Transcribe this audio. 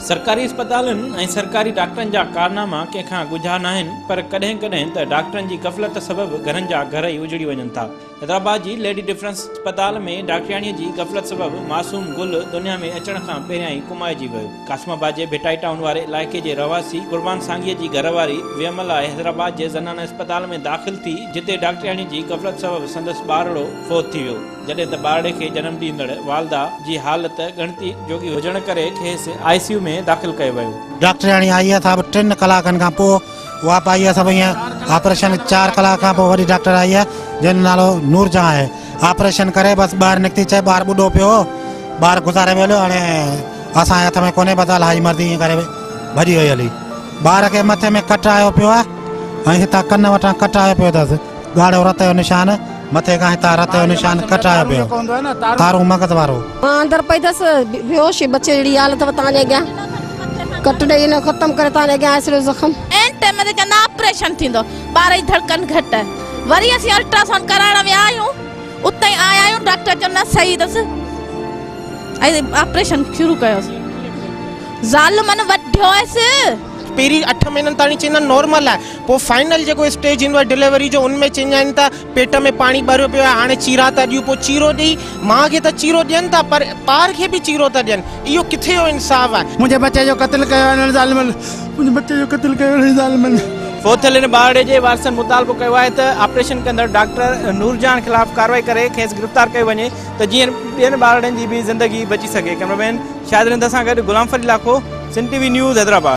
सरकारी अस्पतालन ऐं सरकारी डॉक्टरनि जा कारनामा कंहिंखां गुझा न आहिनि, पर कॾहिं कॾहिं त डॉक्टरनि जी गफ़लत सबबि घरनि जा घर ई उजड़ी वञनि था। हैदराबाद जी लेडी डिफरेंस अस्पताल में डॉक्टरियाणीअ जी गफ़लत सबबि मासूम गुल दुनिया में अचण खां पहिरियां ई कुमाइजी वियो। कासमाबाद जे भिटाई टाउन वारे इलाइक़े जे रवासी कुर्बान सांगीअ जी घरवारी विमला हैदराबाद जे ज़नाना अस्पताल में दाख़िल थी, जिते डॉक्टरियाणी जी गफ़लत सबबि संदसि ॿारड़ो फ़ौत थी वियो, जॾहिं त ॿारड़े खे जनम ॾींदड़ वालदा जी हालत गणती जोगी हुजण करे खेसि ICU में दाख़िल कयो वियो। डॉक्टरियाणी आई आहे साहिबु 3 कलाकनि खां पोइ वाप आई आहे। सभु ईअं ऑपरेशन 4 कलाक खां पोइ वरी डॉक्टर आई आहे जंहिंजो नालो नूरजहां आहे। ऑपरेशन करे बसि ॿाहिरि निकिती, चए ॿारु ॿुॾो पियो, ॿारु गुज़ारे वियो। हाणे असांजे हथ में कोन्हे, बसि हाई मर्दी ईअं करे भॼी वई हली। ॿार खे मथे में कट आयो पियो आहे ऐं हितां कन वटां कट आयो पियो अथसि, ॻाढ़ो रत जो निशान, मथे खां हितां रत जो निशान कट आयो पियो, तारू मगज़ वारो। मां अंदरि पई अथसि बेहोश, बच्चे जहिड़ी हालत अथव तव्हांजे अॻियां, कट ॾेई न ख़तमु करे तव्हांजे अॻियां आसिरो ज़ख़म। एन टाइम ते चवंदा ऑपरेशन थींदो, ॿार जी धड़कन घटि, वरी असीं अल्ट्रासाउंड कराइण विया आहियूं, उते ई आया आहियूं, डॉक्टर चवंदा सही अथसि, ऐं ऑपरेशन शुरू कयोसीं। ज़ालिमन वढियो हुयसि। पहिरीं 8 महीननि ताईं चवंदा नॉर्मल आहे, पोइ फाइनल जेको स्टेज ईंदो आहे डिलीवरी जो, उनमें चवंदा आहिनि त पेट में पाणी भरियो पियो आहे, हाणे चीरा था ॾियूं। पोइ चीरो ॾेई माउ खे त चीरो ॾियनि था, पर ॿार खे बि चीरो था ॾियनि। इहो किथे जो इंसाफ़ आहे? मुंहिंजे बच्चे जो क़त्ल कयो आहे ज़ालिमन, मुंहिंजे बच्चे जो क़त्ल कयो आहे ज़ालिमन। फ़ौत थियल ॿारड़े जे वारसनि मुतालबो कयो आहे त ऑपरेशन कंदड़ डॉक्टर नूरजहां खिलाफ़ कार्रवाई करे खेसि गिरफ़्तार कयो वञे, त जीअं ॿियनि ॿारड़नि जी बि ज़िंदगी बची सघे। कैमरामैन शाहिद रिंद सां गॾु गुलाम फरीद लाखो, सिंध TV न्यूज़ हैदराबाद।